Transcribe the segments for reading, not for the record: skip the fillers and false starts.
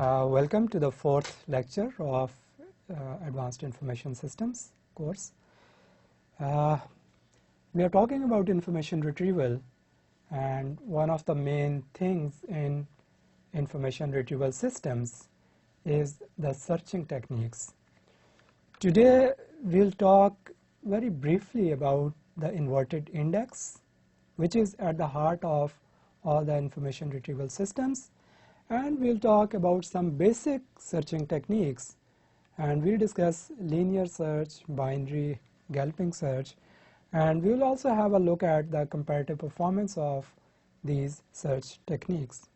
Welcome to the fourth lecture of Advanced Information Systems course. We are talking about information retrieval, and one of the main things in information retrieval systems is the searching techniques. Today we'll talk very briefly about the inverted index, which is at the heart of all the information retrieval systems. And we'll talk about some basic searching techniques, and we'll discuss linear search, binary, galloping search, and we'll also have a look at the comparative performance of these search techniques.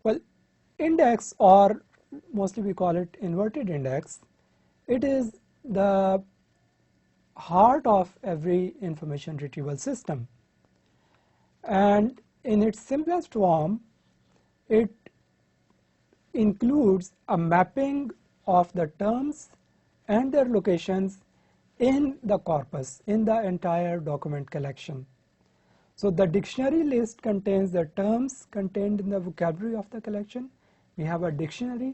Well, index, or mostly we call it inverted index, it is the heart of every information retrieval system, and in its simplest form, it includes a mapping of the terms and their locations in the corpus, in the entire document collection. So the dictionary list contains the terms contained in the vocabulary of the collection. We have a dictionary,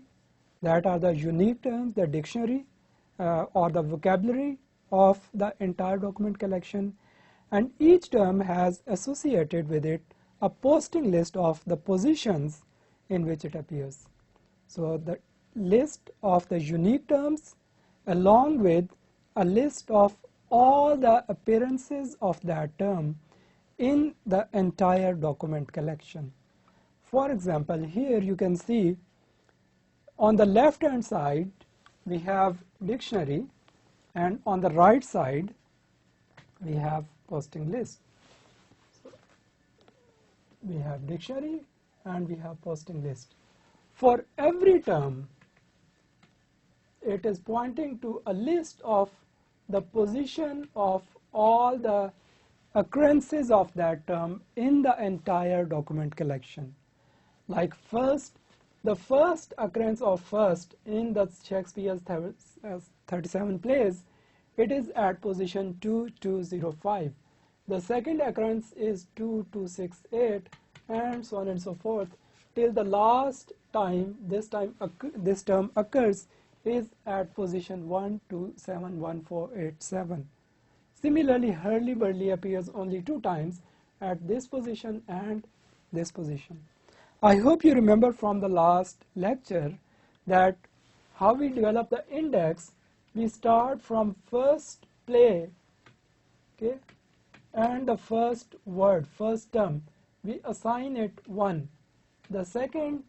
that are the unique terms, the dictionary or the vocabulary of the entire document collection, and each term has associated with it a posting list of the positions in which it appears. So the list of the unique terms along with a list of all the appearances of that term in the entire document collection. For example, here you can see on the left hand side we have dictionary, and on the right side we have posting list. We have dictionary and we have posting list. For every term, it is pointing to a list of the position of all the occurrences of that term in the entire document collection. Like first, the first occurrence of first in the Shakespeare's 37 plays, it is at position 2205. The second occurrence is 2268, and so on and so forth, till the last time this term occurs is at position 127147. Similarly, hurly-burly appears only 2 times, at this position and this position. I hope you remember from the last lecture that how we develop the index. We start from first play, okay, and the first word, first term, we assign it 1. The second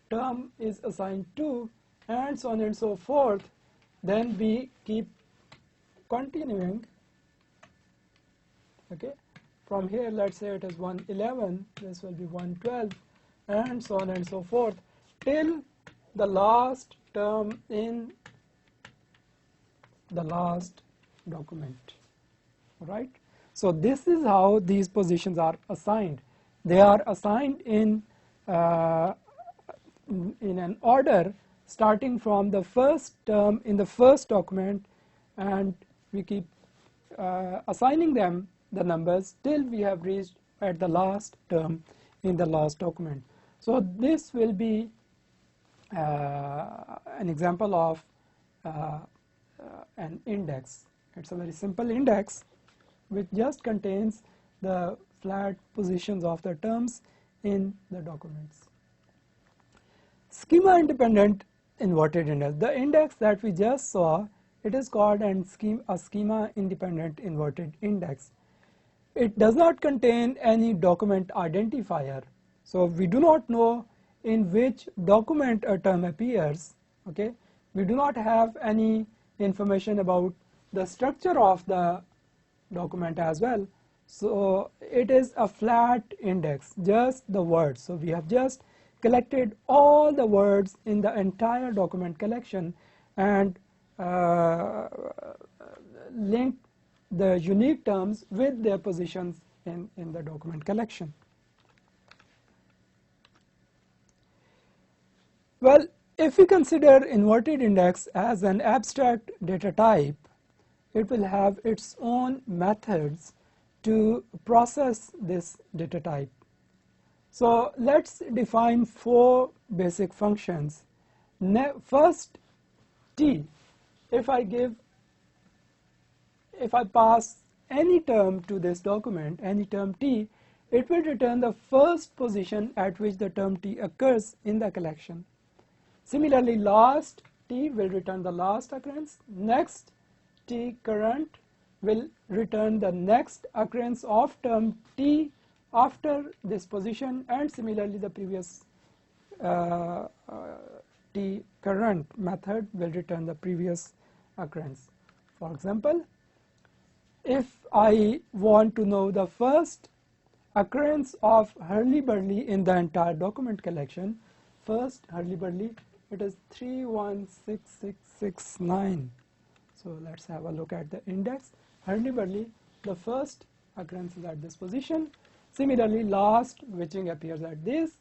term is assigned 2, and so on and so forth. Then we keep continuing, okay. From here, let's say it is 111, this will be 112, and so on and so forth, till the last term in the last document, right? So this is how these positions are assigned. They are assigned in an order starting from the first term in the first document, and we keep assigning them the numbers till we have reached at the last term in the last document. So this will be an example of an index. It's a very simple index which just contains the flat positions of the terms in the documents. Schema-independent inverted index. The index that we just saw, it is called a schema-independent inverted index. It does not contain any document identifier. So we do not know in which document a term appears, okay. We do not have any information about the structure of the document as well. So it is a flat index, just the words. So we have just collected all the words in the entire document collection and linked the unique terms with their positions in the document collection. Well, if we consider inverted index as an abstract data type, it will have its own methods to process this data type. So let's define 4 basic functions. First, t. If I pass any term to this document, any term t, it will return the first position at which the term t occurs in the collection. Similarly, last t will return the last occurrence. Next t current will return the next occurrence of term t after this position, and similarly the previous t current method will return the previous occurrence. For example, if I want to know the first occurrence of hurly-burly in the entire document collection, first hurly-burly, it is 316669. So let's have a look at the index. Hurly-burly, the first occurrence is at this position. Similarly, last witching appears at this.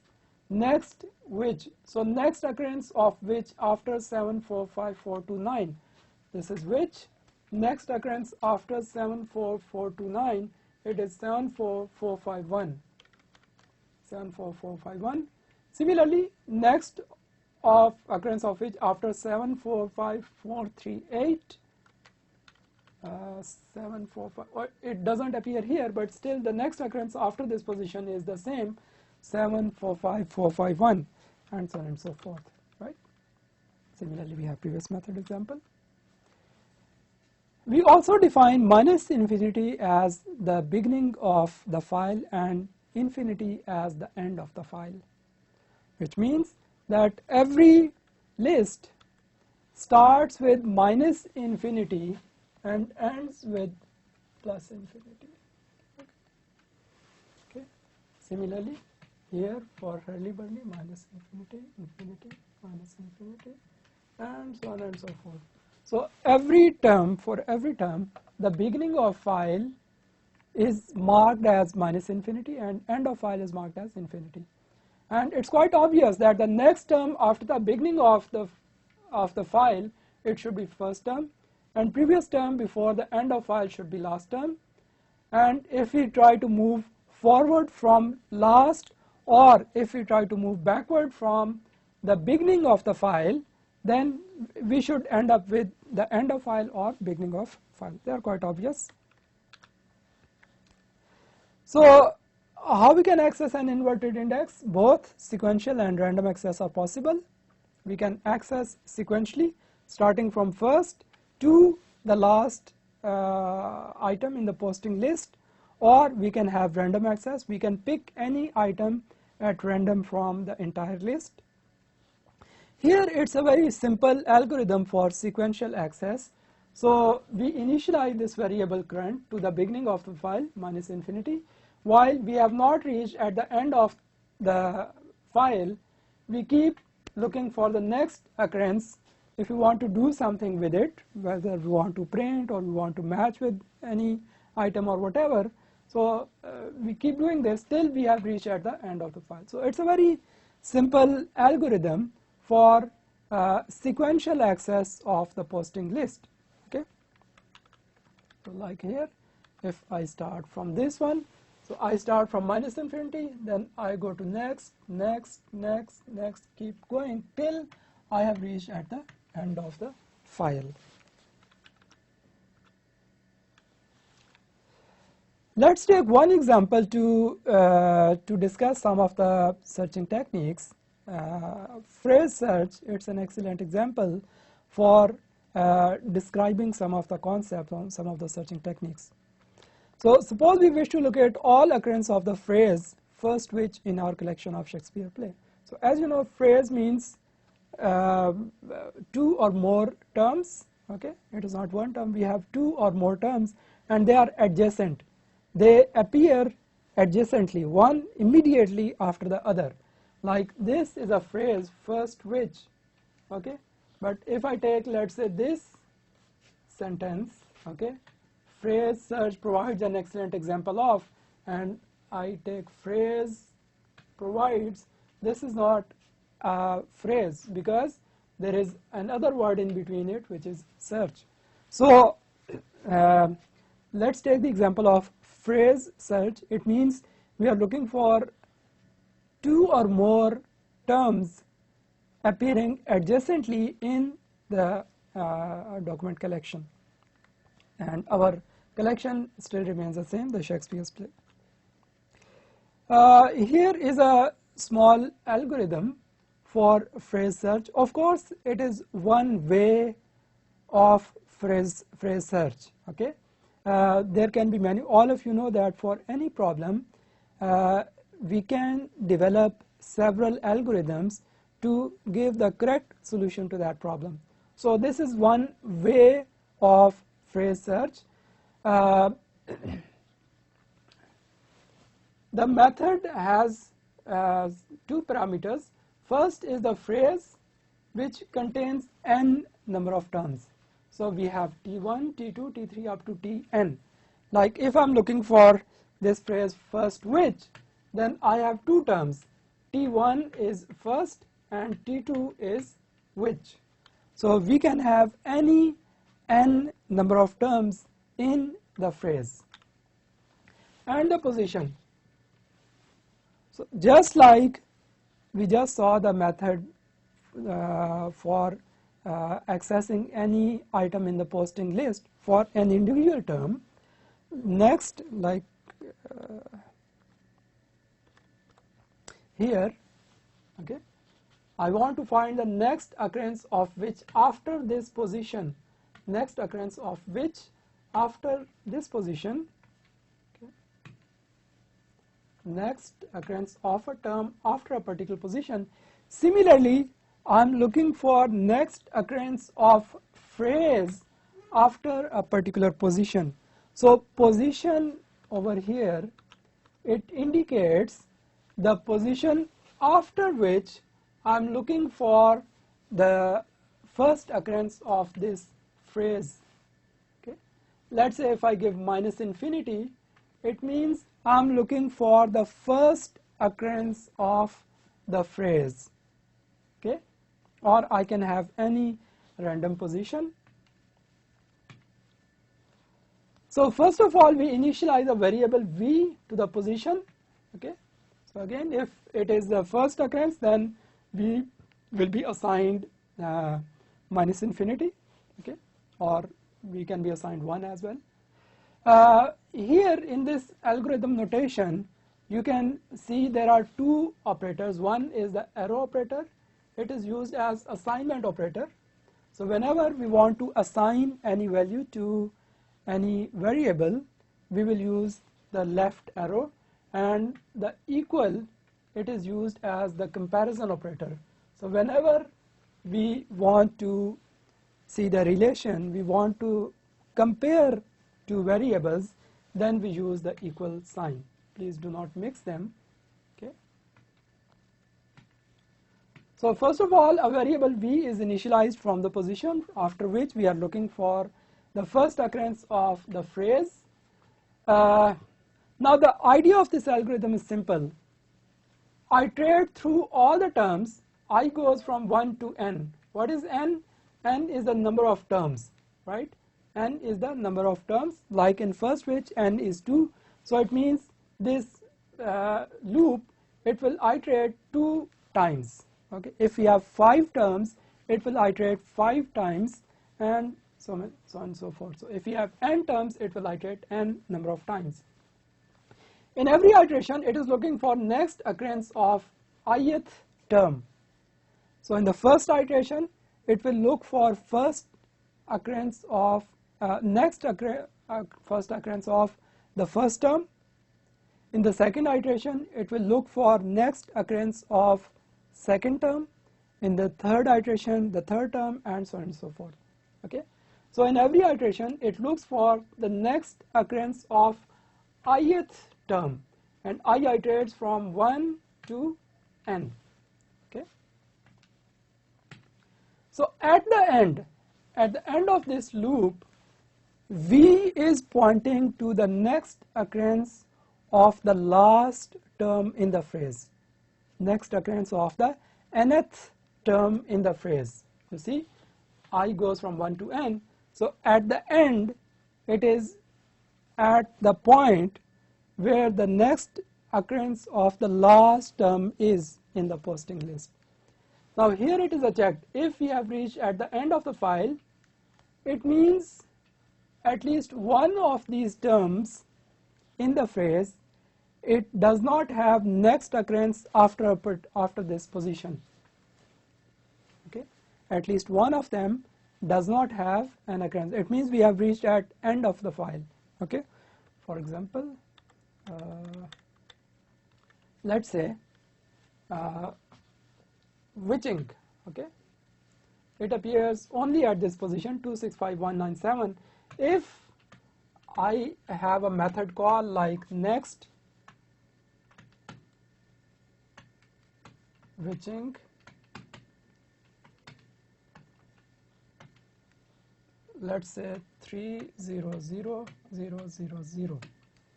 Next which, so next occurrence of which after 745429, this is which. Next occurrence after 74429, it is 74451. 74451. Similarly, next of occurrence of which after 745438, 745, it doesn't appear here, but still the next occurrence after this position is the same, 745451, and so on and so forth, right? Similarly, we have previous method example. We also define minus infinity as the beginning of the file and infinity as the end of the file, which means that every list starts with minus infinity and ends with plus infinity. Okay. Similarly, here for hurly-burly, minus infinity, infinity, minus infinity, and so on and so forth. So every term, for every term, the beginning of file is marked as minus infinity and end of file is marked as infinity. And it's quite obvious that the next term after the beginning of the file, it should be first term, and previous term before the end of file should be last term. And if we try to move forward from last, or if we try to move backward from the beginning of the file, then we should end up with the end of file or beginning of file. They are quite obvious. So how we can access an inverted index? Both sequential and random access are possible. We can access sequentially, starting from first to the last item in the posting list, or we can have random access. We can pick any item at random from the entire list. Here it's a very simple algorithm for sequential access. So we initialize this variable current to the beginning of the file, minus infinity. While we have not reached at the end of the file, we keep looking for the next occurrence if we want to do something with it, whether we want to print or we want to match with any item or whatever. So we keep doing this till we have reached at the end of the file. So it's a very simple algorithm for sequential access of the posting list. Okay. So like here, if I start from this one, so I start from minus infinity, then I go to next, next, next, next, keep going till I have reached at the end of the file. Let's take one example to discuss some of the searching techniques. Phrase search, it's an excellent example for describing some of the concepts on some of the searching techniques. So suppose we wish to locate all occurrence of the phrase first which in our collection of Shakespeare play. So as you know, phrase means two or more terms. Okay, it is not one term, we have two or more terms and they are adjacent. They appear adjacently, one immediately after the other. Like this is a phrase first which, okay, but if I take, let's say, this sentence, okay, phrase search provides an excellent example of, and I take phrase provides, this is not a phrase because there is another word in between it which is search. So let's take the example of phrase search. It means we are looking for two or more terms appearing adjacently in the document collection, and our collection still remains the same, the Shakespeare's play. Here is a small algorithm for phrase search. Of course, it is one way of phrase search. Okay, there can be many. All of you know that for any problem, we can develop several algorithms to give the correct solution to that problem. So this is one way of phrase search. The method has two parameters. First is the phrase, which contains n number of terms. So we have T1, T2, T3 up to Tn. Like if I'm looking for this phrase first which, then I have two terms. T1 is first and T2 is which. So we can have any n number of terms in the phrase. And the position. So just like we just saw the method for accessing any item in the posting list for an individual term, next, like here, okay, I want to find the next occurrence of which after this position, next occurrence of which after this position, okay, next occurrence of a term after a particular position. Similarly, I'm looking for next occurrence of phrase after a particular position. So position over here, it indicates the position after which I'm looking for the first occurrence of this phrase. Okay, let's say if I give minus infinity, it means I'm looking for the first occurrence of the phrase. Okay, or I can have any random position. So first of all, we initialize a variable v to the position. Okay, so again, if it is the first occurrence, then v will be assigned minus infinity. Okay, or we can be assigned 1 as well. Here in this algorithm notation, you can see there are two operators. One is the arrow operator. It is used as assignment operator. So whenever we want to assign any value to any variable, we will use the left arrow, and the equal, it is used as the comparison operator. So whenever we want to see the relation, we want to compare two variables, then we use the equal sign. Please do not mix them. Okay. So first of all, a variable v is initialized from the position, after which we are looking for the first occurrence of the phrase. Now the idea of this algorithm is simple. Iterate through all the terms. I goes from 1 to n. What is n? N is the number of terms, right? N is the number of terms. Like in first which, n is 2. So it means this loop, it will iterate 2 times. Okay, if we have 5 terms, it will iterate 5 times, and so on and so forth. So if we have n terms, it will iterate n number of times. In every iteration, it is looking for next occurrence of ith term. So in the first iteration, it will look for first occurrence of first occurrence of the first term. In the second iteration, it will look for next occurrence of second term. In the third iteration, the third term, and so on and so forth. Okay. So in every iteration, it looks for the next occurrence of ith term, and I iterates from 1 to n. Okay. So at the end of this loop, v is pointing to the next occurrence of the last term in the phrase, next occurrence of the nth term in the phrase. You see, I goes from 1 to n. So at the end, it is at the point where the next occurrence of the last term is in the posting list. Now here it is a checked. If we have reached at the end of the file, it means at least one of these terms in the phrase, it does not have next occurrence after this position. Okay, at least one of them does not have an occurrence. It means we have reached at end of the file. Okay, for example, let's say witching. Okay, it appears only at this position 265197. If I have a method call like next witching let's say 300,000,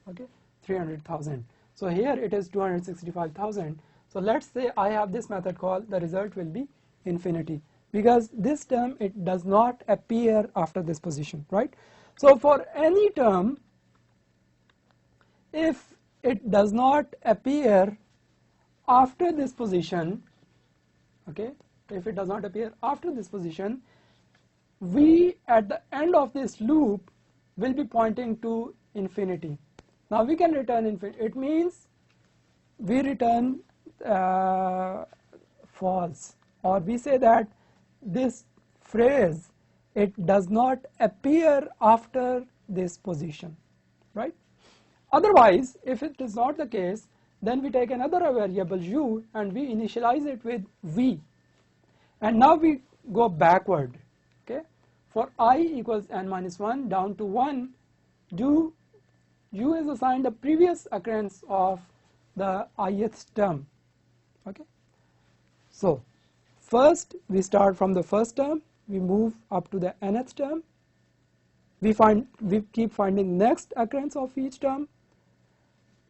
okay, 300,000. So here it is 265,000. So let's say I have this method call, the result will be infinity because this term it does not appear after this position, right? So for any term, if it does not appear after this position, okay, if it does not appear after this position, we at the end of this loop will be pointing to infinity. Now we can return infinity. It means we return false, or we say that this phrase it does not appear after this position, right? Otherwise, if it is not the case, then we take another variable u and we initialize it with v, and now we go backward. Okay, for I equals n minus 1 down to 1, do u is assigned the previous occurrence of the ith term. Okay, so first we start from the first term, we move up to the nth term, we keep finding next occurrence of each term.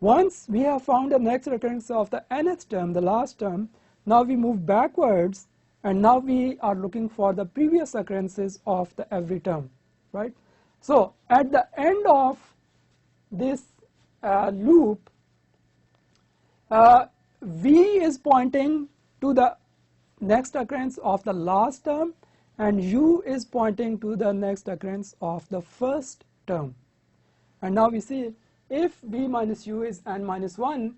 Once we have found the next occurrence of the nth term, the last term, now we move backwards and now we are looking for the previous occurrences of the every term, right? So at the end of this loop, v is pointing to the next occurrence of the last term and u is pointing to the next occurrence of the first term. And now we see if v minus u is n minus 1,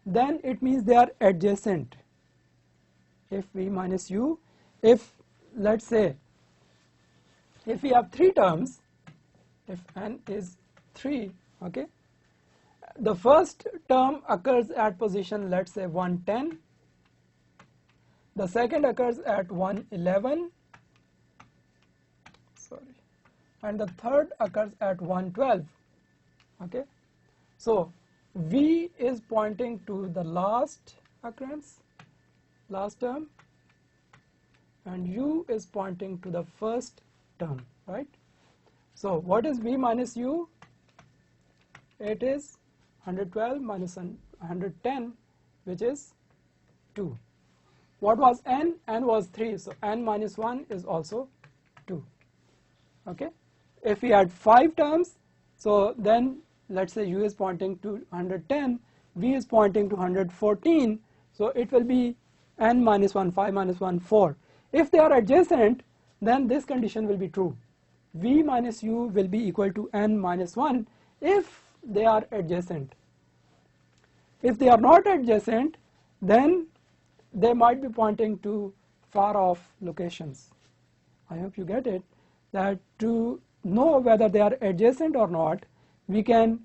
then it means they are adjacent. If v minus u, if let's say if we have 3 terms, if n is 3, okay, the first term occurs at position let's say 110, the second occurs at 111, and the third occurs at 112. Okay, so v is pointing to the last occurrence, last term, and u is pointing to the first term, right? So what is v minus u? It is 112 minus 110, which is 2. What was n? N was 3, so n minus 1 is also 2. Okay, if we had 5 terms, so then let's say u is pointing to 110, v is pointing to 114, so it will be n minus 1, 5 minus 1, 4. If they are adjacent, then this condition will be true. V minus u will be equal to n minus 1 if they are adjacent. If they are not adjacent, then they might be pointing to far off locations. I hope you get it, that to know whether they are adjacent or not, we can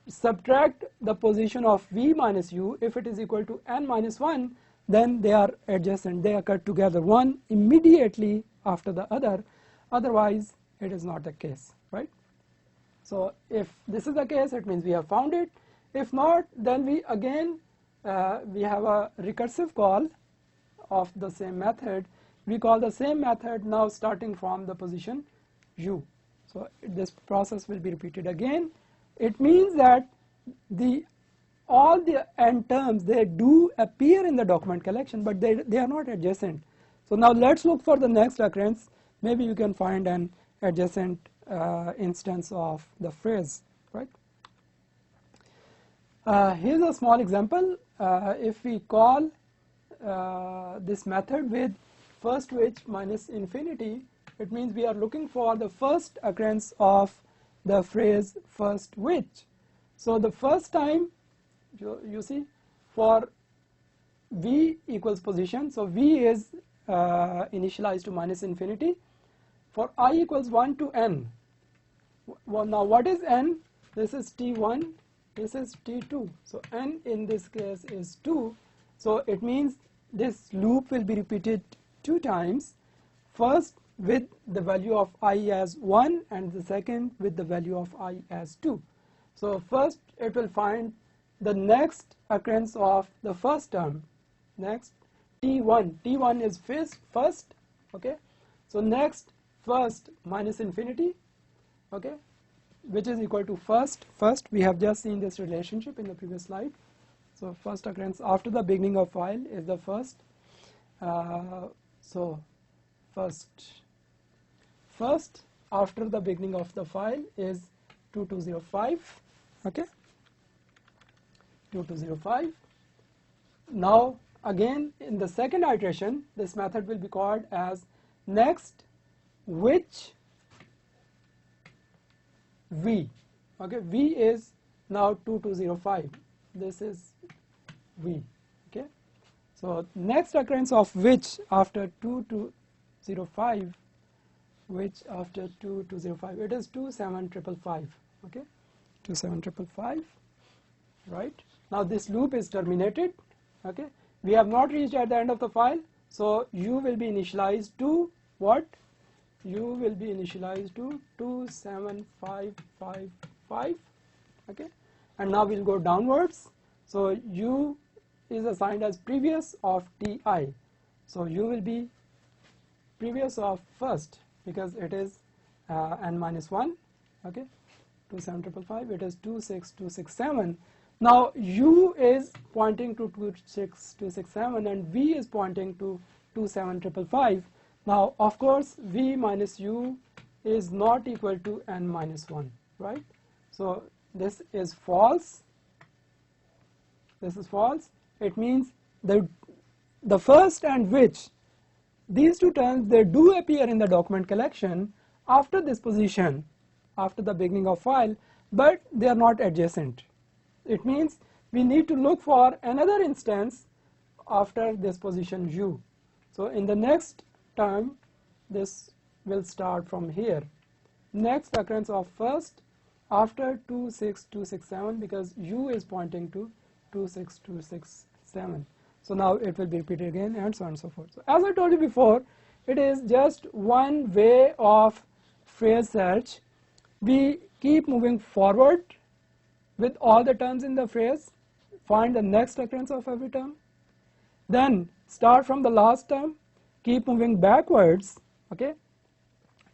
subtract the position of v minus u. If it is equal to n minus 1, then they are adjacent, they occur together, one immediately after the other. Otherwise it is not the case, right? So if this is the case, it means we have found it. If not, then we again we have a recursive call of the same method. We call the same method now starting from the position u. So this process will be repeated again. It means that all the n terms, they do appear in the document collection, but they are not adjacent. So now let's look for the next occurrence. Maybe you can find an adjacent instance of the phrase, right? Here's a small example. If we call this method with first which minus infinity, it means we are looking for the first occurrence of the phrase first which. So the first time, you see, for v equals position, so v is initialized to minus infinity. For I equals 1 to n, well, now what is n? This is t1, this is t2. So n in this case is 2. So it means this loop will be repeated 2 times. First with the value of I as 1 and the second with the value of I as 2. So first it will find the next occurrence of the first term. Next t1. T1 is first. Okay. So next first minus infinity. Okay, which is equal to first. We have just seen this relationship in the previous slide. So first occurrence after the beginning of while is the first. So first after the beginning of the file is 2205. Okay, 2205. Now again in the second iteration, this method will be called as next which v. Okay, v is now 2205. This is v. Okay, so next occurrence of which after 2205, which after 2205, it is 27555. Okay, 27555. Right, now this loop is terminated. Okay, we have not reached at the end of the file, so u will be initialized to what? U will be initialized to 27555. Okay, and now we'll go downwards. So u is assigned as previous of ti. So u will be previous of first because it is n minus 1. Okay, 27555, it is 26267. Now u is pointing to 26267 and v is pointing to 27555. Now of course v minus u is not equal to n minus 1, right? So this is false. This is false. It means the first and which, these two terms, they do appear in the document collection after this position, after the beginning of file, but they are not adjacent. It means we need to look for another instance after this position u. So in the next term, this will start from here. Next occurrence of first after 26267, because u is pointing to 26267. So now it will be repeated again and so on and so forth. So as I told you before, it is just one way of phrase search. We keep moving forward with all the terms in the phrase, find the next occurrence of every term, then start from the last term, keep moving backwards, okay,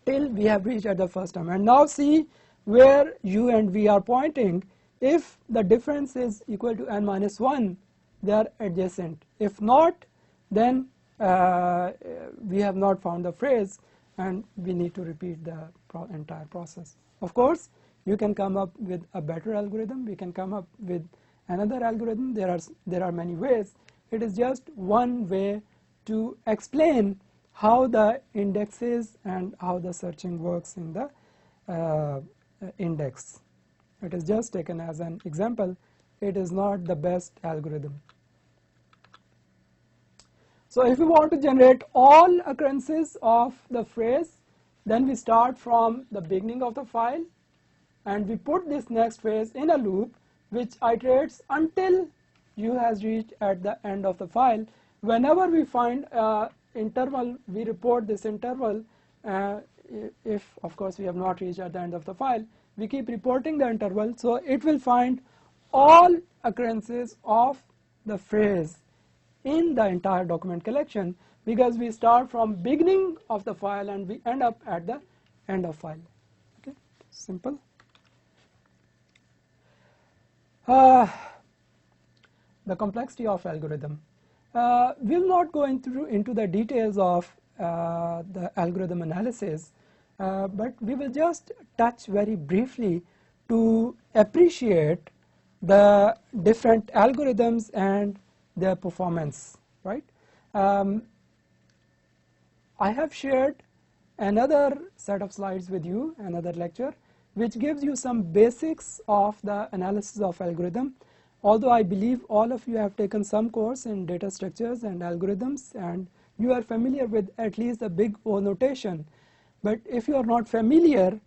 till we have reached at the first term. And now see where u and v are pointing. If the difference is equal to n minus 1, they are adjacent. If not, then we have not found the phrase and we need to repeat the entire process. Of course, you can come up with a better algorithm. We can come up with another algorithm. There are many ways. It is just one way to explain how the indexes and how the searching works in the index. It is just taken as an example. It is not the best algorithm. So if we want to generate all occurrences of the phrase, then we start from the beginning of the file and we put this next phrase in a loop which iterates until u has reached at the end of the file. Whenever we find interval, we report this interval. If of course we have not reached at the end of the file, we keep reporting the interval, so it will find all occurrences of the phrase in the entire document collection, because we start from beginning of the file and we end up at the end of file. Okay, simple. The complexity of algorithm. We will not go into the details of the algorithm analysis, but we will just touch very briefly to appreciate the different algorithms and their performance, right? I have shared another set of slides with you, another lecture, which gives you some basics of the analysis of algorithm. Although I believe all of you have taken some course in data structures and algorithms, and you are familiar with at least the big O notation. But if you are not familiar,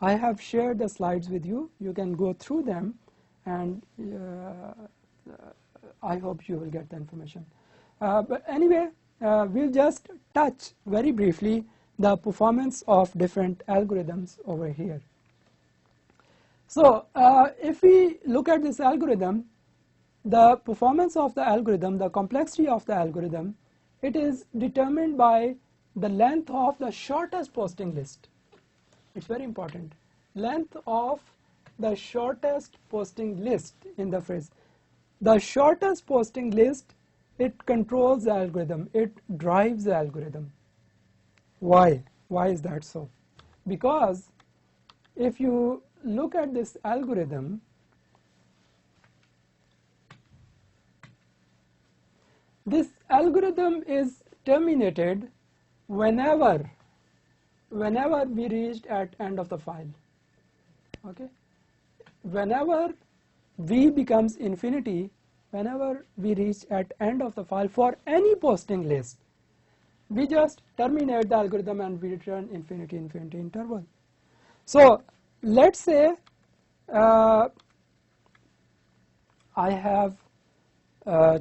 I have shared the slides with you. You can go through them, and I hope you will get the information. But anyway, we'll just touch very briefly the performance of different algorithms over here. So if we look at this algorithm, the performance of the algorithm, the complexity of the algorithm, it is determined by the length of the shortest posting list. It's very important. Length of the shortest posting list in the phrase. The shortest posting list, it controls the algorithm, it drives the algorithm. Why? Why is that so? Because if you look at this algorithm, this algorithm is terminated whenever we reached at end of the file. Okay? Whenever v becomes infinity, whenever we reach at end of the file for any posting list, we just terminate the algorithm and we return infinity interval. So let's say I have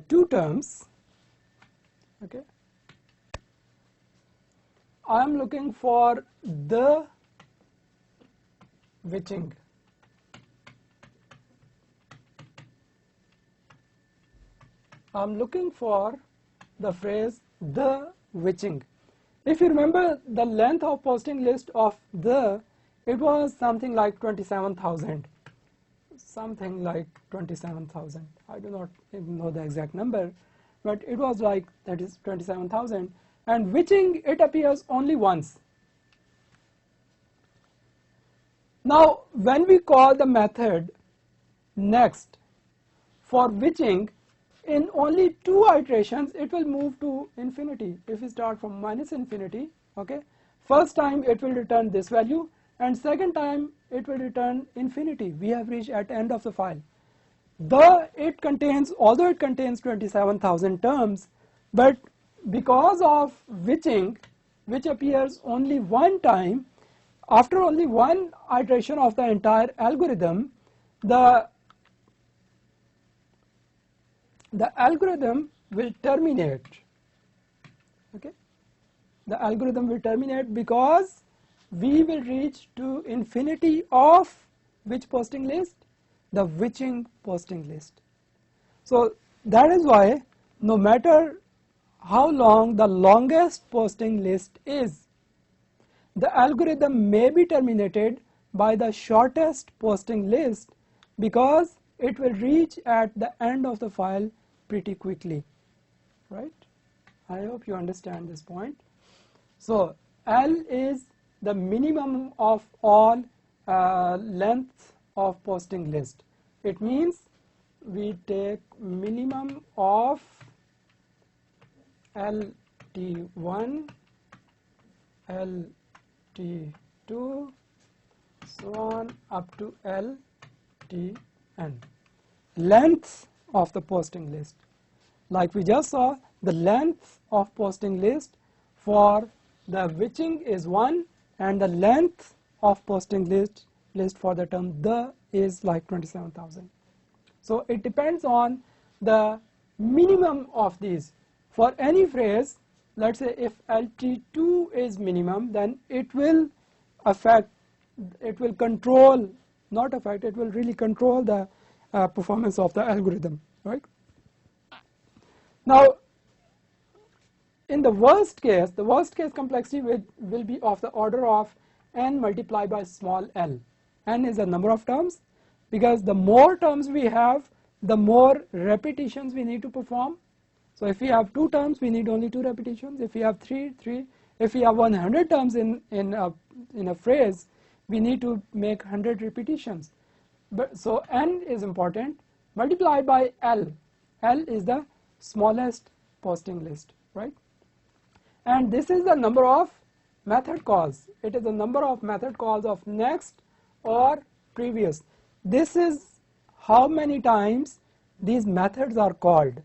two terms. Okay, I am looking for the witching. I am looking for the phrase the witching. If you remember the length of posting list of the, it was something like 27,000. Something like 27,000. I do not even know the exact number, but it was like, that is 27,000. And witching, it appears only once. Now, when we call the method next for witching, in only two iterations, it will move to infinity. If we start from minus infinity, okay, first time it will return this value, and second time it will return infinity. We have reached at end of the file. Although it contains 27,000 terms, but because of witching, which appears only one time, after only one iteration of the entire algorithm, the algorithm will terminate. Okay, the algorithm will terminate because we will reach to infinity of which posting list? The witching posting list. So that is why no matter how long the longest posting list is, the algorithm may be terminated by the shortest posting list because it will reach at the end of the file pretty quickly, right? I hope you understand this point. So L is the minimum of all length of posting list. It means we take minimum of LT1, LT2, so on up to LTN. Length of the posting list. Like we just saw, the length of posting list for the witching is 1, and the length of posting list for the term the is like 27,000. So it depends on the minimum of these. For any phrase, let's say if LT2 is minimum, then it will affect, it will control, not affect, it will really control the performance of the algorithm, right? Now, in the worst case complexity will be of the order of n multiplied by small l. N is the number of terms, because the more terms we have, the more repetitions we need to perform. So if we have 2 terms, we need only 2 repetitions. If we have 3. If we have 100 terms in a phrase, we need to make 100 repetitions. But so n is important. multiplied by L. L is the smallest posting list, right? And this is the number of method calls. It is the number of method calls of next or previous. This is how many times these methods are called.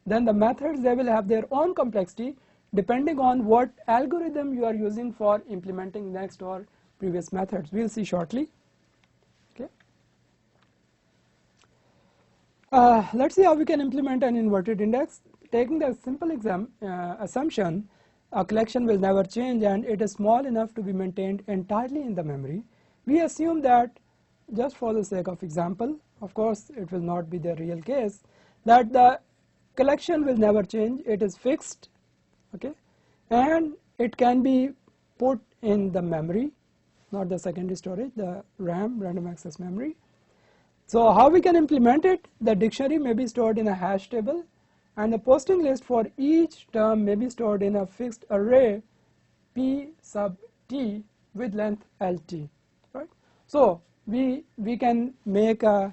Then the methods, they will have their own complexity depending on what algorithm you are using for implementing next or previous methods. We'll see shortly. Okay. Let's see how we can implement an inverted index. Taking the simple assumption, a collection will never change and it is small enough to be maintained entirely in the memory. We assume that, just for the sake of example, of course it will not be the real case, that the collection will never change, it is fixed, okay, and it can be put in the memory, not the secondary storage, the RAM, random access memory. So how we can implement it? The dictionary may be stored in a hash table, and the posting list for each term may be stored in a fixed array P sub t with length LT, right? So we can make a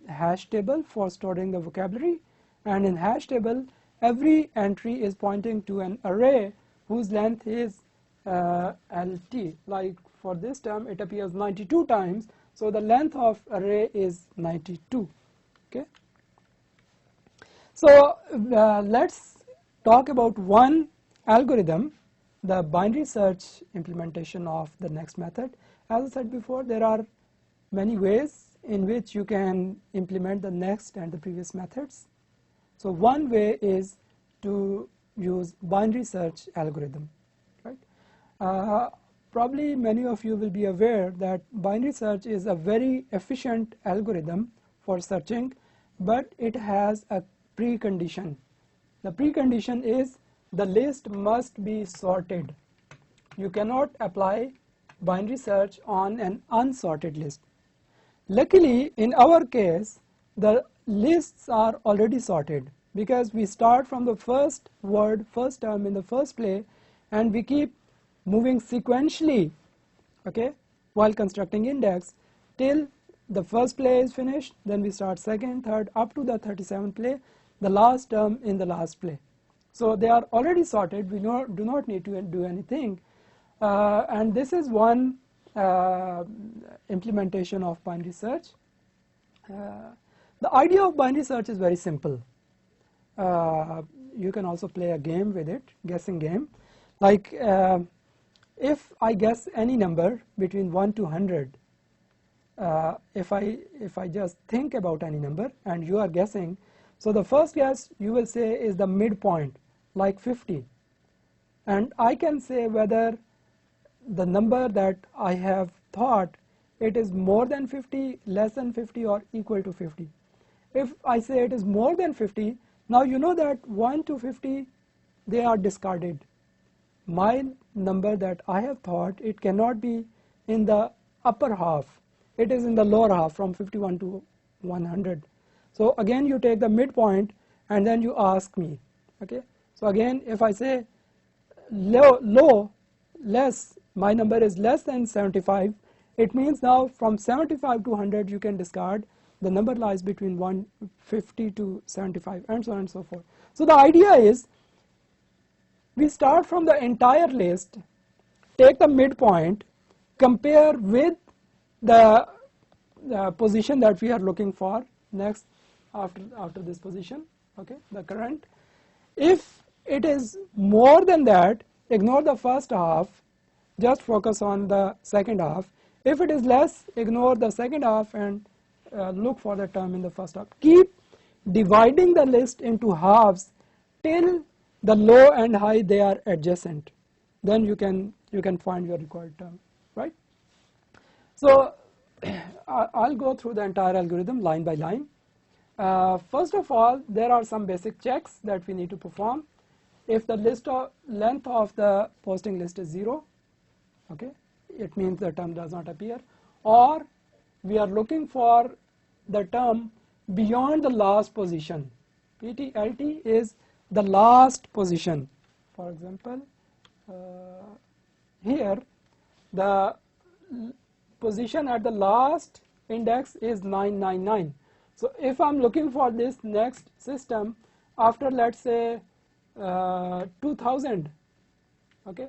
hash table for storing the vocabulary, and in hash table every entry is pointing to an array whose length is LT. Like for this term it appears 92 times, so the length of array is 92. Okay. So let's talk about one algorithm, the binary search implementation of the next method. As I said before, there are many ways in which you can implement the next and the previous methods. So one way is to use binary search algorithm, right? Probably many of you will be aware that binary search is a very efficient algorithm for searching, but it has a precondition. The precondition is the list must be sorted. You cannot apply binary search on an unsorted list. Luckily, in our case, the lists are already sorted because we start from the first word, first term in the first play, and we keep moving sequentially, okay, while constructing index till the first play is finished. Then we start second, third, up to the 37th play, the last term in the last play. So they are already sorted. We do not need to do anything, and this is one implementation of binary search. The idea of binary search is very simple. You can also play a game with it, guessing game. Like if I guess any number between 1 to 100, if I just think about any number and you are guessing, so the first guess you will say is the midpoint, like 50, and I can say whether the number that I have thought, it is more than 50, less than 50, or equal to 50. If I say it is more than 50, now you know that 1 to 50, they are discarded. My number that I have thought, it cannot be in the upper half, it is in the lower half from 51 to 100. So again you take the midpoint and then you ask me, okay. So again if I say low, less, my number is less than 75, it means now from 75 to 100 you can discard, the number lies between 150 to 75, and so on and so forth. So the idea is, we start from the entire list, take the midpoint, compare with the position that we are looking for next after this position, okay, the current. If it is more than that, ignore the first half, just focus on the second half. If it is less, ignore the second half and look for the term in the first half. Keep dividing the list into halves till the low and high, they are adjacent. Then you can find your required term, right? So I'll go through the entire algorithm line by line. First of all, there are some basic checks that we need to perform. If the length of the posting list is 0, okay, it means the term does not appear, or we are looking for the term beyond the last position. PTLT is the last position. For example, here the position at the last index is 999. So if I'm looking for this next system after, let's say, 2000, okay,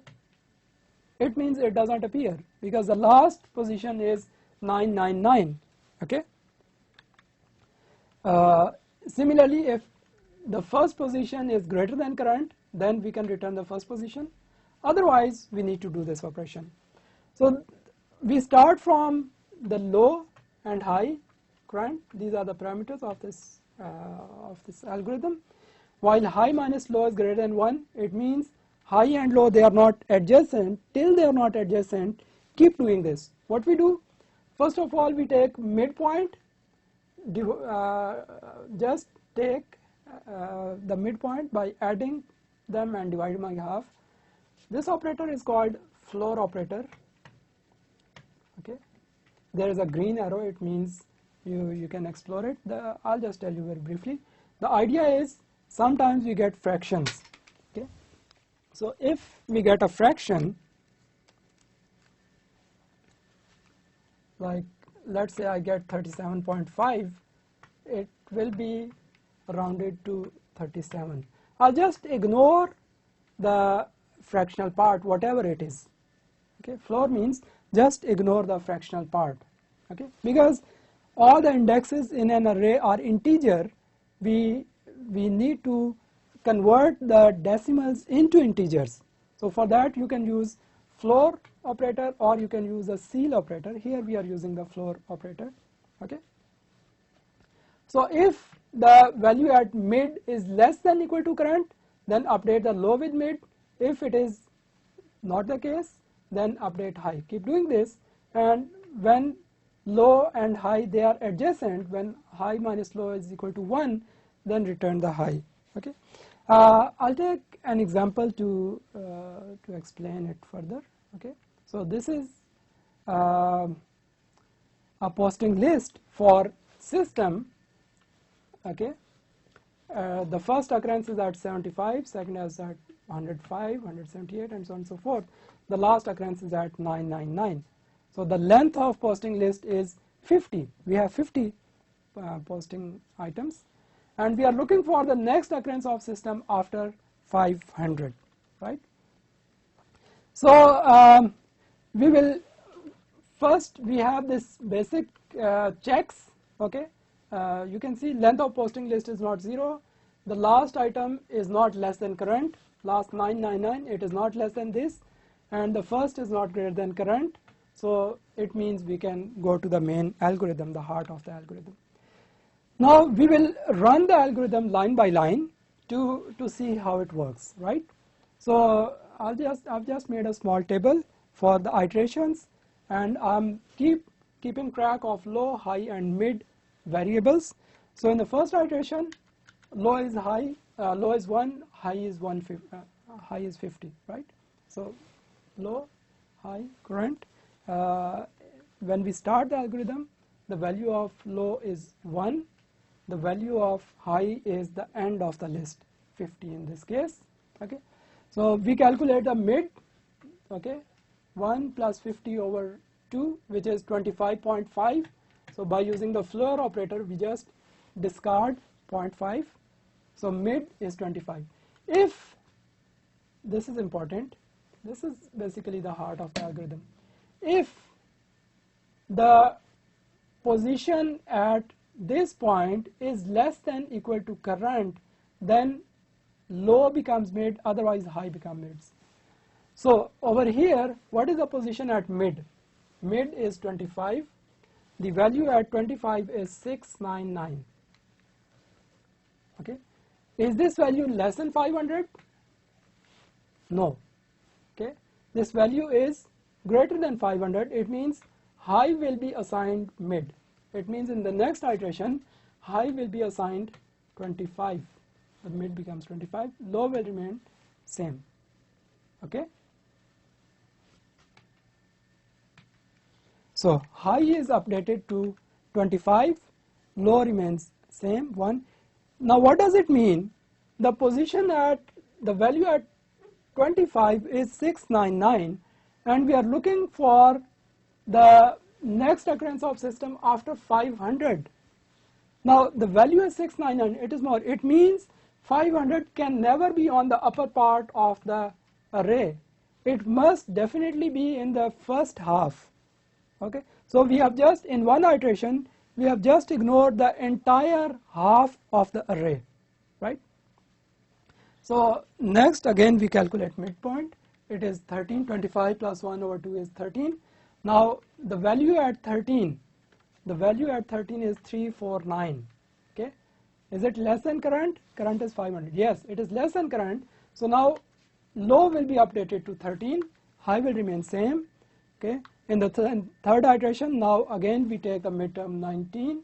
it means it doesn't appear because the last position is 999, okay. Similarly, if the first position is greater than current, then we can return the first position. Otherwise, we need to do this operation. So we start from the low and high current. These are the parameters of this algorithm. While high minus low is greater than 1, it means high and low, they are not adjacent. Till they are not adjacent, keep doing this. What we do, first of all, we take midpoint, just take the midpoint by adding them and dividing by half. This operator is called floor operator, okay. There is a green arrow, it means you can explore it. I'll just tell you very briefly. The idea is sometimes we get fractions, okay. So if we get a fraction, like let's say I get 37.5, it will be rounded to 37. I'll just ignore the fractional part, whatever it is, okay. Floor means just ignore the fractional part, okay, because all the indexes in an array are integer. We need to convert the decimals into integers. So for that you can use floor operator or you can use a ceil operator. Here we are using the floor operator, okay. So if the value at mid is less than equal to current, then update the low with mid. If it is not the case, then update high. Keep doing this, and when low and high, they are adjacent, when high minus low is equal to 1, then return the high, okay. I'll take an example to explain it further, okay. So this is a posting list for system, okay. The first occurrence is at 75, second is at 105, 178, and so on and so forth. The last occurrence is at 999. So the length of posting list is 50. We have 50 posting items, and we are looking for the next occurrence of system after 500, right? So we will first, we have this basic checks, okay. You can see length of posting list is not 0. The last item is not less than current. Last 999, it is not less than this, and the first is not greater than current. So it means we can go to the main algorithm, the heart of the algorithm. Now we will run the algorithm line by line to see how it works, right? So I've just made a small table for the iterations, and I'm keeping track of low, high, and mid variables. So in the first iteration, low is high, low is 1, high is 50, right? So low, high, current. When we start the algorithm, the value of low is 1, the value of high is the end of the list, 50 in this case, okay. So we calculate the mid, okay, 1 plus 50 over 2, which is 25.5. So by using the floor operator, we just discard 0.5. So mid is 25. If, this is important, this is basically the heart of the algorithm. If the position at this point is less than equal to current, then low becomes mid, otherwise high becomes mids. So over here, what is the position at mid? Mid is 25. The value at 25 is 699. Okay. Is this value less than 500? No. Okay. This value is greater than 500. It means high will be assigned mid. It means in the next iteration, high will be assigned 25. The mid becomes 25. Low will remain same. Okay. So high is updated to 25, low remains same, 1. Now what does it mean? The position at, the value at 25 is 699, and we are looking for the next occurrence of system after 500. Now the value is 699, it is more. It means 500 can never be on the upper part of the array. It must definitely be in the first half. Okay, so we have just, in one iteration, we have just ignored the entire half of the array, right? So next again we calculate midpoint. It is 13, 25 plus 1 over 2 is 13. Now the value at 13, the value at 13 is 349. Okay, is it less than current? Current is 500. Yes, it is less than current. So now low will be updated to 13, high will remain same. Okay, in the third iteration, now again we take a midterm 19.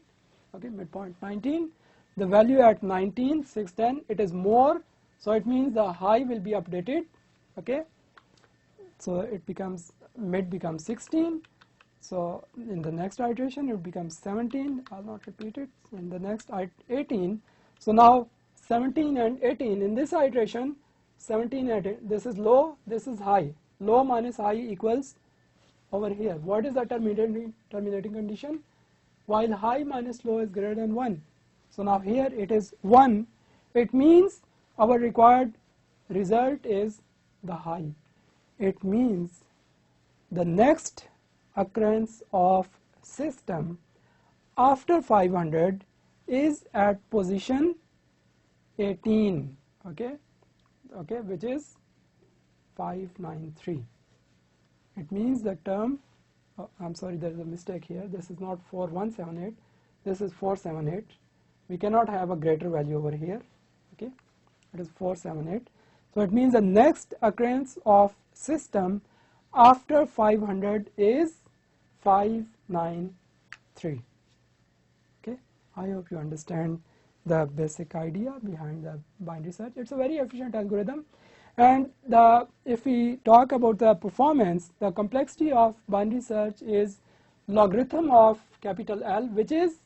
Okay, midpoint 19. The value at 19, 610, it is more. So it means the high will be updated. Okay, so it becomes, mid becomes 16. So in the next iteration it becomes 17. I'll not repeat it. In the next 18. So now 17 and 18 in this iteration, 17 and 18, this is low, this is high. Low minus high equals over here. What is the terminating condition? While high minus low is greater than 1. So now here it is 1. It means our required result is the high. It means the next occurrence of system after 500 is at position 18. Okay, which is 593. It means the term, I'm sorry, there is a mistake here. This is not 4178, this is 478. We cannot have a greater value over here. Okay, it is 478. So it means the next occurrence of system after 500 is 593. Okay, I hope you understand the basic idea behind the binary search. It's a very efficient algorithm. And if we talk about the performance, the complexity of binary search is logarithm of capital L, which is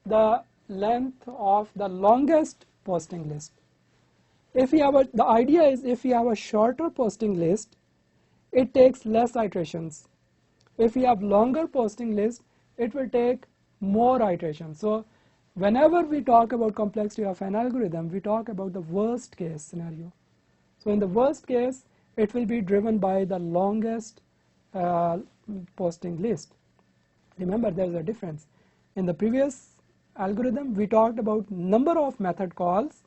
the length of the longest posting list. If we have the idea is, if we have a shorter posting list, it takes less iterations. If we have longer posting list, it will take more iterations. So whenever we talk about complexity of an algorithm, we talk about the worst case scenario. So in the worst case, it will be driven by the longest posting list. Remember, there is a difference. In the previous algorithm, we talked about number of method calls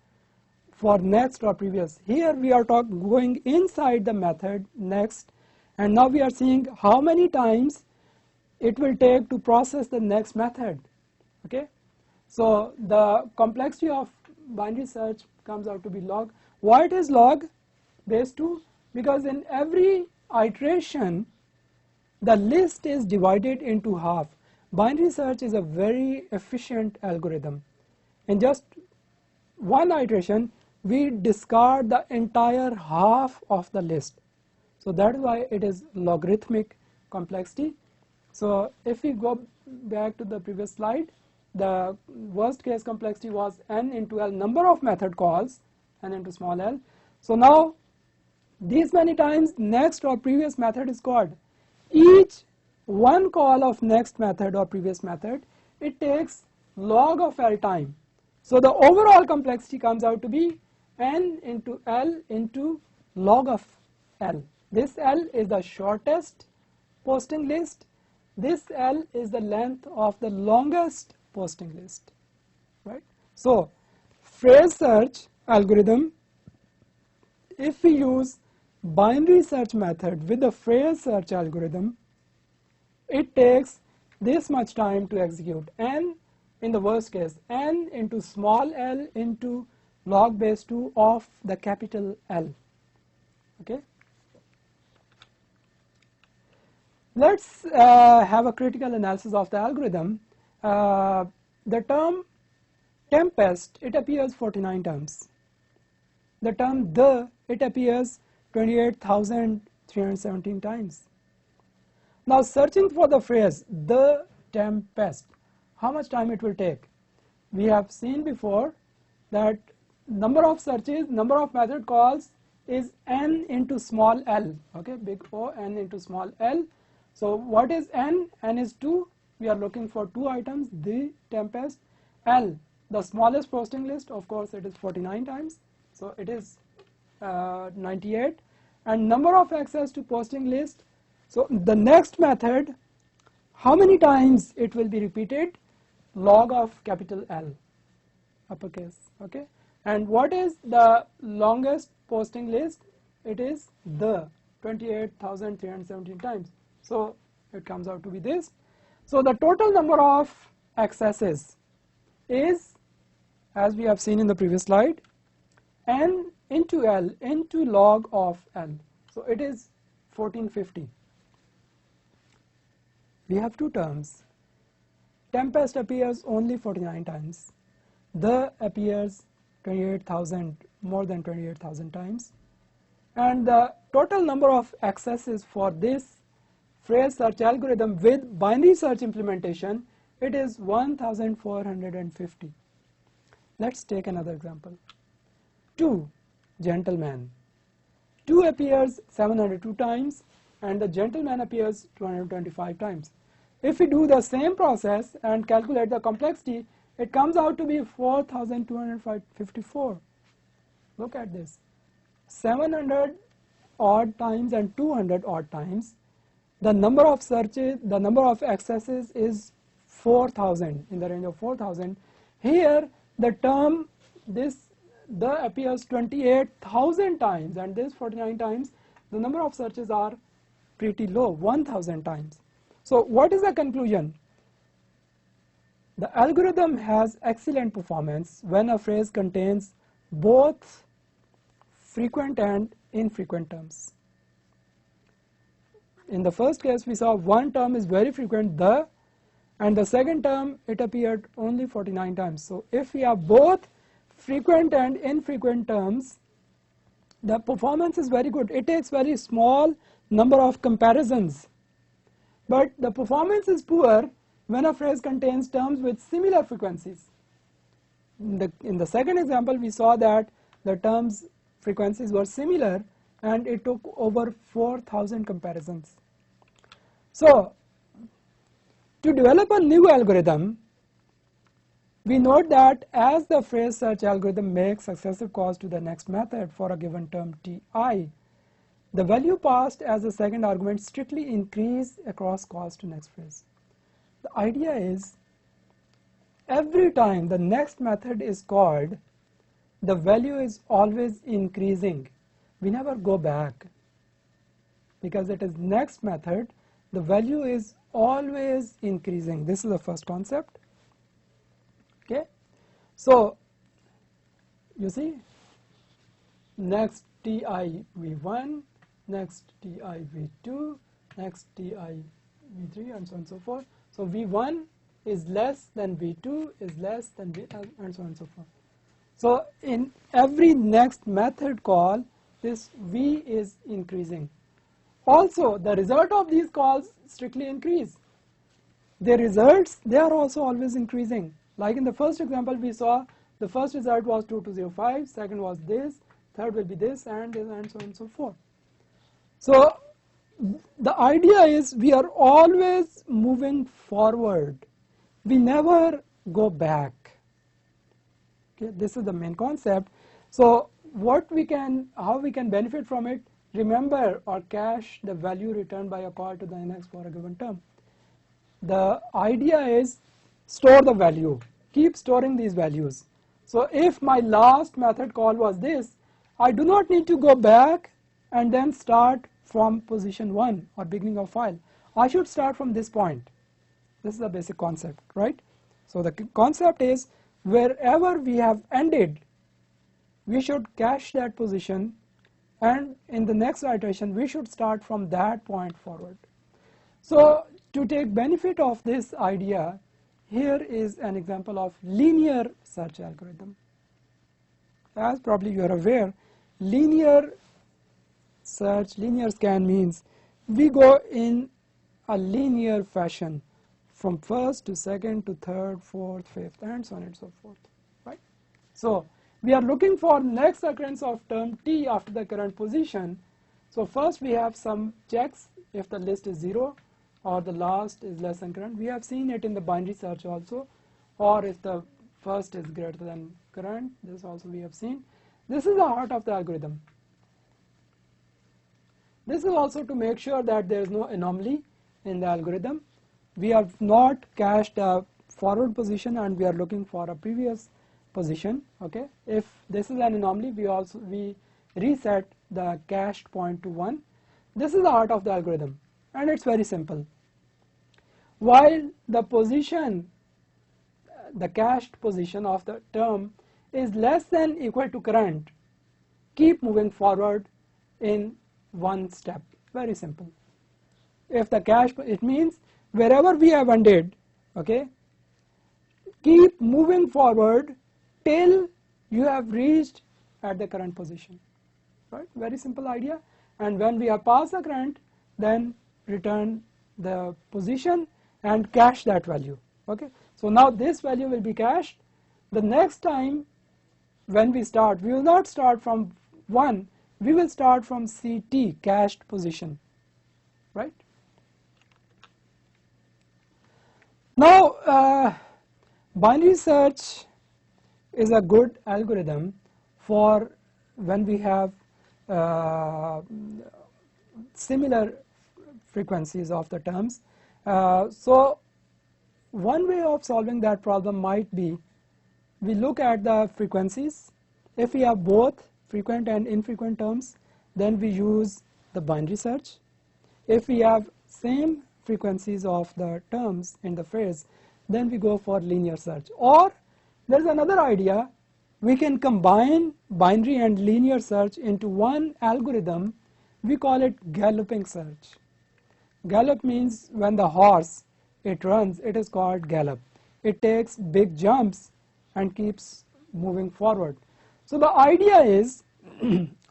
for next or previous. Here we are going inside the method next, and now we are seeing how many times it will take to process the next method. Okay, so the complexity of binary search comes out to be log. Why it is log base 2? Because in every iteration the list is divided into half. Binary search is a very efficient algorithm. In just one iteration we discard the entire half of the list. So that is why it is logarithmic complexity. So if we go back to the previous slide, the worst case complexity was n into L, number of method calls, n into small l. So now these many times next or previous method is called. Each one call of next method or previous method, it takes log of L time. So the overall complexity comes out to be n into L into log of L. This L is the shortest posting list. This L is the length of the longest posting list, right? So phrase search algorithm, if we use binary search method with the phrase search algorithm, it takes this much time to execute. N in the worst case, n into small l into log base 2 of the capital L. Okay. Let's have a critical analysis of the algorithm. The term tempest, it appears 49 times. The term the, it appears 28,317 times. Now searching for the phrase the tempest, how much time it will take? We have seen before that number of searches, number of method calls is n into small l. Okay, big O, n into small l. So what is n? N is 2. We are looking for 2 items, the tempest. L, the smallest posting list, of course, it is 49 times, so it is 98. And number of access to posting list, so the next method, how many times it will be repeated? Log of capital L, uppercase, okay. And what is the longest posting list? It is the 28,317 times, so it comes out to be this. So the total number of accesses is, as we have seen in the previous slide, n into L into log of L, so it is 1450. We have two terms. Tempest appears only 49 times. The appears 28,000, more than 28,000 times. And the total number of accesses for this phrase search algorithm with binary search implementation, it is 1,450. Let's take another example. 2, gentleman. 2 appears 702 times and the gentleman appears 225 times. If we do the same process and calculate the complexity, it comes out to be 4,254. Look at this. 700 odd times and 200 odd times. The number of searches, the number of accesses is 4,000, in the range of 4,000. Here the term, this the appears 28,000 times and this 49 times. The number of searches are pretty low, 1,000 times. So what is the conclusion? The algorithm has excellent performance when a phrase contains both frequent and infrequent terms. In the first case, we saw one term is very frequent, the, and the second term, it appeared only 49 times. So if we have both frequent and infrequent terms, the performance is very good. It takes very small number of comparisons. But the performance is poor when a phrase contains terms with similar frequencies. In the second example, we saw that the terms frequencies were similar and it took over 4,000 comparisons. So, to develop a new algorithm, we note that as the phrase search algorithm makes successive calls to the next method for a given term ti, the value passed as the second argument strictly increase across calls to next phrase. The idea is every time the next method is called, the value is always increasing. We never go back because it is next method, the value is always increasing. This is the first concept. Okay, so you see, next ti v1, next ti v2, next ti v3, and so on and so forth. So v1 is less than v2 is less than v, and so on and so forth. So in every next method call, this v is increasing. Also, the result of these calls strictly increase. The results, they are also always increasing. Like in the first example, we saw the first result was 2205, second was this, third will be this, and so on and so forth. So the idea is we are always moving forward. We never go back. Okay, this is the main concept. So what we can, how we can benefit from it, remember or cache the value returned by a call to the NX for a given term. The idea is store the value, keep storing these values. So if my last method call was this, I do not need to go back and then start from position 1 or beginning of file. I should start from this point. This is the basic concept, right? So the concept is wherever we have ended, we should cache that position, and in the next iteration we should start from that point forward. So to take benefit of this idea, here is an example of linear search algorithm. As probably you are aware, linear search, linear scan means we go in a linear fashion from first to second to third, fourth, fifth, and so on and so forth, right? So we are looking for next occurrence of term t after the current position. So first we have some checks if the list is 0 or the last is less than current. We have seen it in the binary search also, or if the first is greater than current. This also we have seen. This is the heart of the algorithm. This is also to make sure that there is no anomaly in the algorithm. We have not cached a forward position and we are looking for a previous position. Okay, if this is an anomaly, we reset the cached point to 1. This is the heart of the algorithm, and it's very simple. While the position, the cached position of the term is less than equal to current, keep moving forward in one step. Very simple. If the cache, it means wherever we have ended, okay, keep moving forward till you have reached at the current position. Right? Very simple idea. And when we have passed the current, then return the position and cache that value. Okay. So now this value will be cached. The next time when we start, we will not start from 1, we will start from CT, cached position, right? Now, binary search is a good algorithm for when we have similar frequencies of the terms. So one way of solving that problem might be, we look at the frequencies. If we have both frequent and infrequent terms, then we use the binary search. If we have same frequencies of the terms in the phrase, then we go for linear search. Or there's another idea, we can combine binary and linear search into one algorithm. We call it galloping search. Gallop means when the horse, it runs, it is called gallop. It takes big jumps and keeps moving forward. So the idea is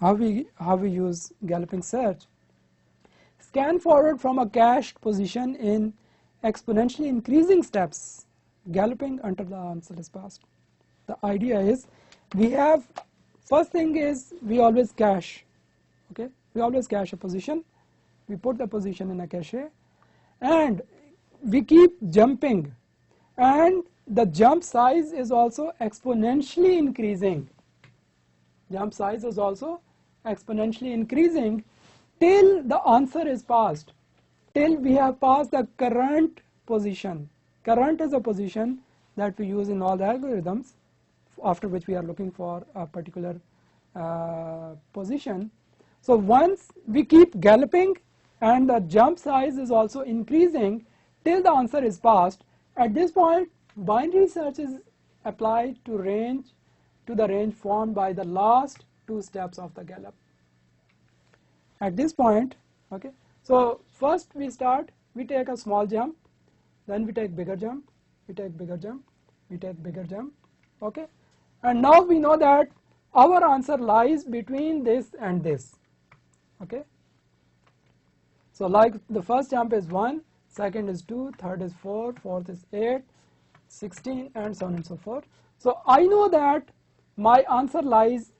how we use galloping search. Scan forward from a cached position in exponentially increasing steps, galloping until the answer is passed. The idea is, we have, first thing is we always cache. Okay, we always cache a position. We put the position in a cache, and we keep jumping, and the jump size is also exponentially increasing. Jump size is also exponentially increasing till the answer is passed, till we have passed the current position. Current is a position that we use in all the algorithms, after which we are looking for a particular position. So once we keep galloping and the jump size is also increasing till the answer is passed, at this point binary search is applied to the range formed by the last 2 steps of the gallop. At this point, okay, so first we start, we take a small jump, then we take bigger jump, we take bigger jump, we take bigger jump, okay, and now we know that our answer lies between this and this, okay. So like the first jump is 1, second is 2, third is 4, fourth is 8, 16, and so on and so forth. So I know that my answer lies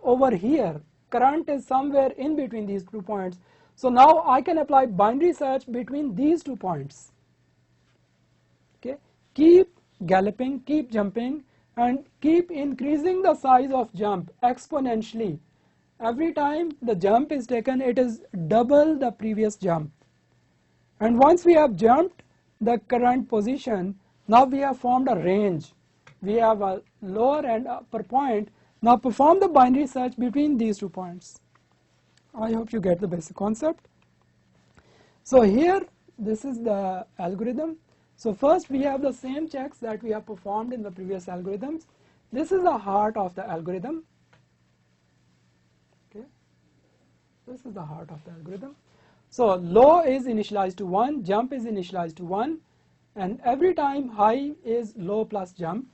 over here. Current is somewhere in between these 2 points. So now I can apply binary search between these 2 points. Okay, keep galloping, keep jumping, and keep increasing the size of jump exponentially. Every time the jump is taken, it is double the previous jump. And once we have jumped the current position, now we have formed a range. We have a lower and upper point. Now perform the binary search between these 2 points. I hope you get the basic concept. So here, this is the algorithm. So first we have the same checks that we have performed in the previous algorithms. This is the heart of the algorithm. Okay, this is the heart of the algorithm. So low is initialized to 1, jump is initialized to 1, and every time high is low plus jump.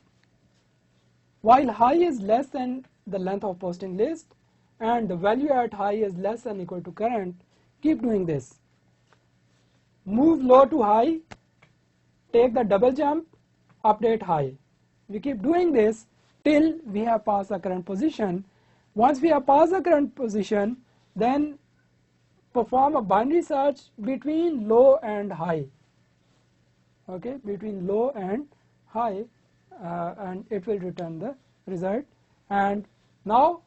While high is less than the length of posting list and the value at high is less than equal to current, keep doing this. Move low to high, take the double jump, update high. We keep doing this till we have passed the current position. Once we have passed the current position, then perform a binary search between low and high. Okay, between low and high, and it will return the result. And now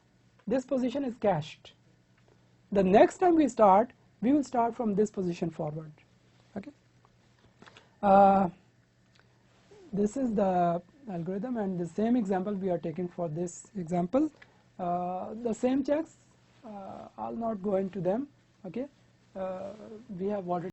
this position is cached. The next time we will start from this position forward. Okay. This is the algorithm, and the same example we are taking for this example. The same checks, I'll not go into them. Okay. We have already